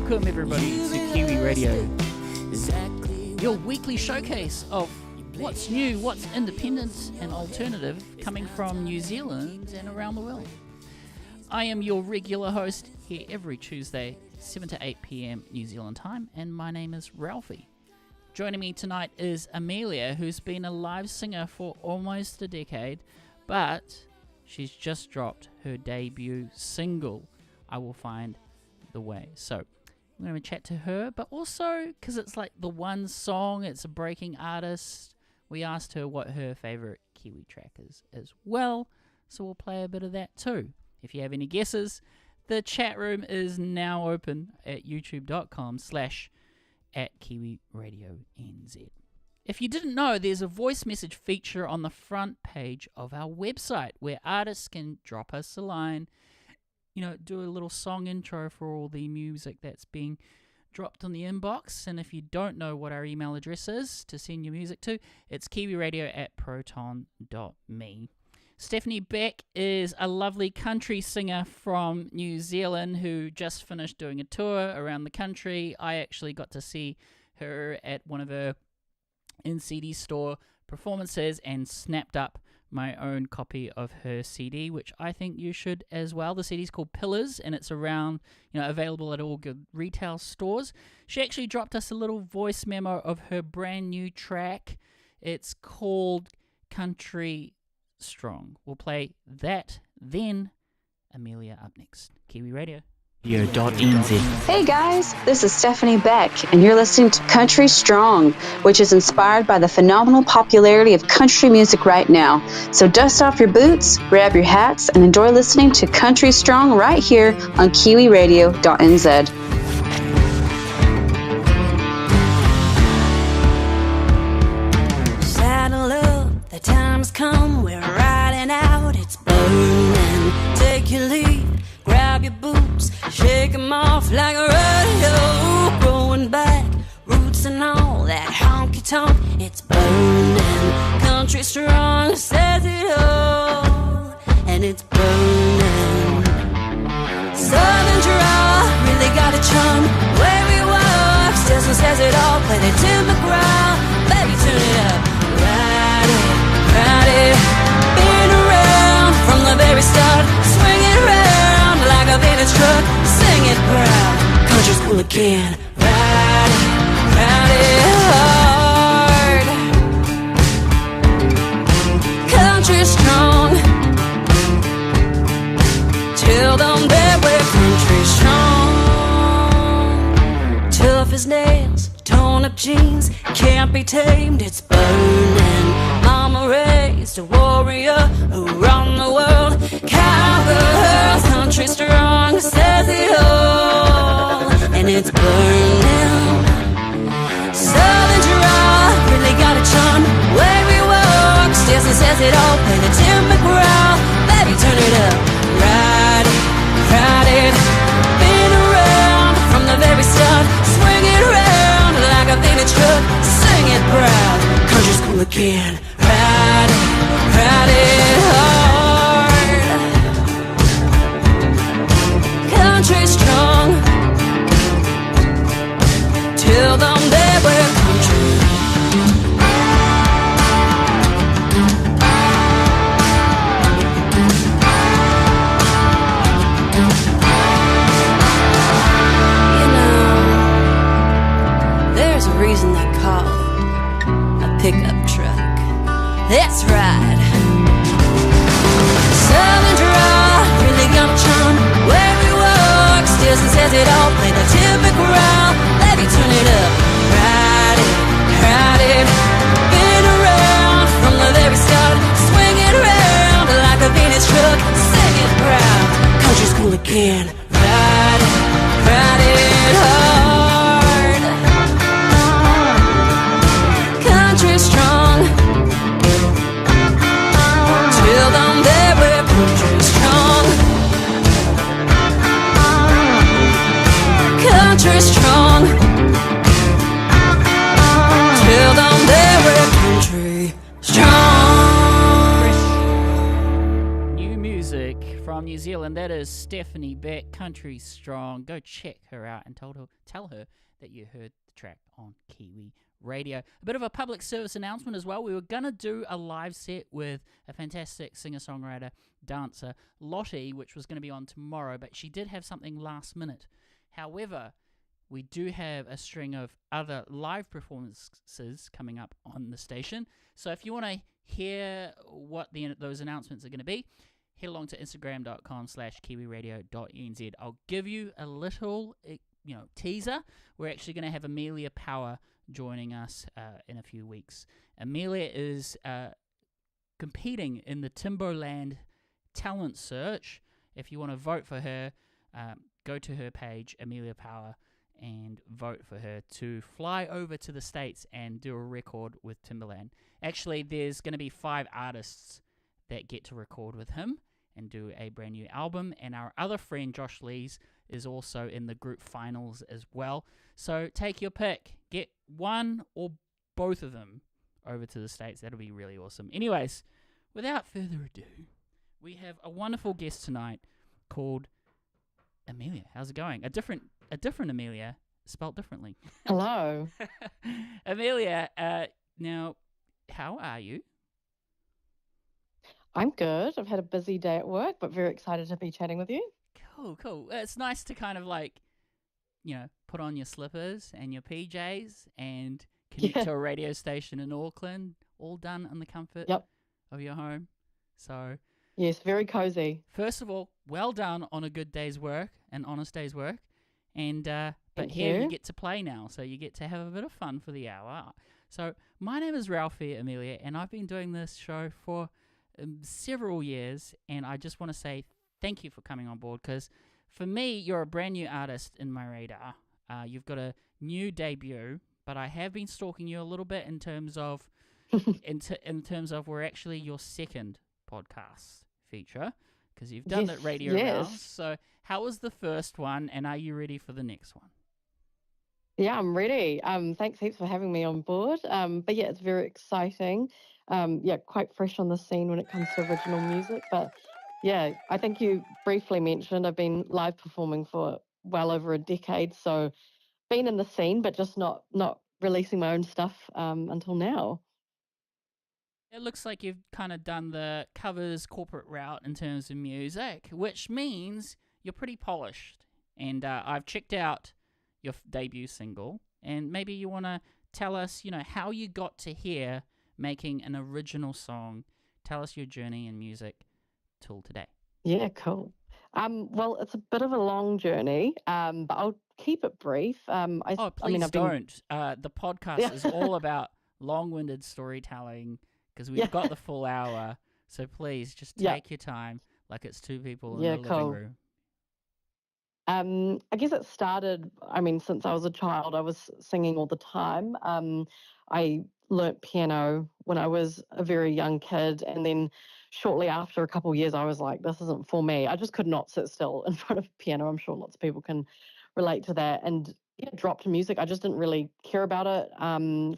Welcome everybody to Kiwi Radio, your weekly showcase of what's new, what's independent and alternative coming from New Zealand and around the world. I am your regular host here every Tuesday, 7 to 8 p.m. New Zealand time, and my name is Ralphie. Joining me tonight is Amylia, who's been a live singer for almost a decade, but she's just dropped her debut single, I Will Find the Way. So we're going to chat to her, but also because it's like the one song, it's a breaking artist, we asked her what her favourite Kiwi track is as well, so we'll play a bit of that too. If you have any guesses, the chat room is now open at youtube.com/@Kiwiradio.nz. If you didn't know, there's a voice message feature on the front page of our website where artists can drop us a line, do a little song intro for all the music that's being dropped on the inbox. And if you don't know what our email address is to send your music to, it's kiwiradio@proton.me. Stephanie Beck is a lovely country singer from New Zealand who just finished doing a tour around the country. I actually got to see her at one of her in-CD store performances and snapped up my own copy of her CD, which I think you should as well. The CD's called Pillars, and it's around, available at all good retail stores. She actually dropped us a little voice memo of her brand new track. It's called Country Strong. We'll play that, then Amylia up next. Kiwi Radio. Kiwi-born.nz. Hey guys, this is Stephanie Beck, and you're listening to Country Strong, which is inspired by the phenomenal popularity of country music right now. So dust off your boots, grab your hats, and enjoy listening to Country Strong right here on Kiwiradio.nz. Saddle up, the time's come, we're riding out, it's burning. Take your leave, grab your boots, shake them off like a rodeo. Growing back, roots and all, that honky-tonk, it's burning. Country strong says it all, and it's burning. Southern draw, really got a charm, where we walk, Stilson says it all, play the Tim McGraw, baby turn it up, ride it, been around from the very start, swing it round like a vintage truck, sing it proud, country's cool again, ride it hard, country strong, tell them that we're country strong, tough as nails, torn up jeans, can't be tamed, it's burning, mama raised a warrior around the world, cowgirl, country strong, says it all, and it's burning. Southern draw, really got a charm, way we walk, Stilson says it all, play the Tim McGraw, baby turn it up, ride it, been around from the very start, swing it round like a vintage truck, sing it proud, country's cool again, ride it hard, country strong, tell them that we're country. You know, there's a reason they call it a pickup truck. That's right. Southern draw, really got a charm, where we walk, Stilson says it all, play the Tim McGraw, let me turn it up, ride it, been around from the very start, swing it round like a vintage truck, sing it proud, country's cool again, ride it hard, country strong, tell them that we're country strong, country strong, tell them that we're country strong. New music from New Zealand, that is is Stephanie Beck, Country Strong. Go check her out and tell her that you heard the track on Kiwi Radio. A bit of a public service announcement as well. We were going to do a live set with a fantastic singer-songwriter, dancer, Lottie, which was going to be on tomorrow, but she did have something last minute. However, we do have a string of other live performances coming up on the station. So if you want to hear what those announcements are going to be, head along to Instagram.com/Kiwiradio.nz. I'll give you a little teaser. We're actually going to have Amylia Power joining us in a few weeks. Amylia is competing in the Timberland Talent Search. If you want to vote for her, go to her page, Amylia Power, and vote for her to fly over to the States and do a record with Timberland. Actually, there's going to be 5 artists that get to record with him and do a brand new album, and our other friend Josh Lees is also in the group finals as well. So take your pick. Get one or both of them over to the States. That'll be really awesome. Anyways, without further ado, we have a wonderful guest tonight called Amylia. How's it going? A different Amylia, spelt differently. Hello. Amylia, now, how are you? I'm good. I've had a busy day at work, but very excited to be chatting with you. Cool. It's nice to kind of put on your slippers and your PJs and connect to a radio station in Auckland, all done in the comfort of your home. So, yes, very cozy. First of all, well done on a good day's work, an honest day's work. And but Thank here you. you get to play now, so you get to have a bit of fun for the hour. So my name is Ralphie Amylia, and I've been doing this show for several years, and I just want to say thank you for coming on board, because for me, you're a brand new artist in my radar. You've got a new debut, but I have been stalking you a little bit in terms of in terms of we're actually your second podcast feature, because you've done it radio now. So how was the first one, and are you ready for the next one? Yeah, I'm ready. Thanks heaps for having me on board. But yeah, it's very exciting. Quite fresh on the scene when it comes to original music. But yeah, I think you briefly mentioned I've been live performing for well over a decade. So been in the scene, but just not releasing my own stuff until now. It looks like you've kind of done the covers corporate route in terms of music, which means you're pretty polished. And I've checked out your debut single, and maybe you want to tell us, how you got to here making an original song. Tell us your journey in music till today. Yeah, cool. Well, it's a bit of a long journey, but I'll keep it brief. Please don't. The podcast is all about long-winded storytelling, because we've got the full hour. So please just take your time, like it's 2 people in the living room. I guess it started, since I was a child, I was singing all the time. I learnt piano when I was a very young kid, and then shortly after a couple of years, I was like, this isn't for me. I just could not sit still in front of a piano. I'm sure lots of people can relate to that. And dropped music. I just didn't really care about it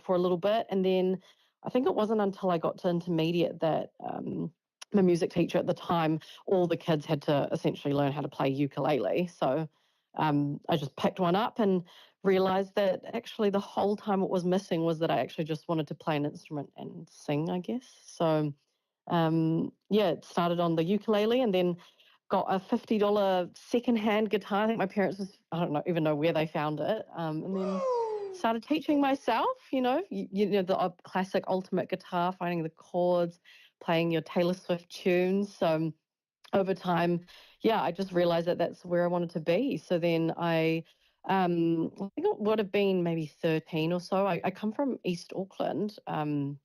for a little bit. And then I think it wasn't until I got to intermediate that my music teacher at the time, all the kids had to essentially learn how to play ukulele. So I just picked one up and realized that actually the whole time what was missing was that I actually just wanted to play an instrument and sing, I guess. So it started on the ukulele, and then got a $50 secondhand guitar. I think my parents I don't even know where they found it. And then started teaching myself, the classic ultimate guitar, finding the chords, playing your Taylor Swift tunes. So over time, I just realized that that's where I wanted to be. So then I think it would have been maybe 13 or so. I come from East Auckland, and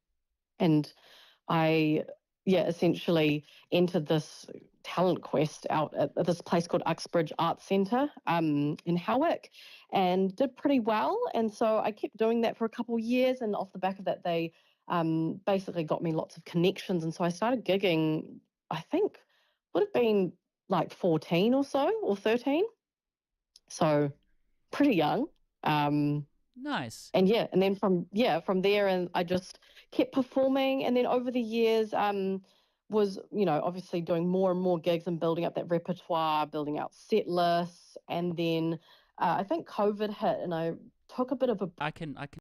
I essentially entered this talent quest out at this place called Uxbridge Arts Centre in Howick, and did pretty well. And so I kept doing that for a couple of years, and off the back of that, they basically got me lots of connections. And so I started gigging, I think would have been like 14 or so, or 13. So pretty young. Nice. And and then from there, and I just kept performing. And then over the years, was, obviously doing more and more gigs and building up that repertoire, building out set lists. And then I think COVID hit and I took a bit of a I can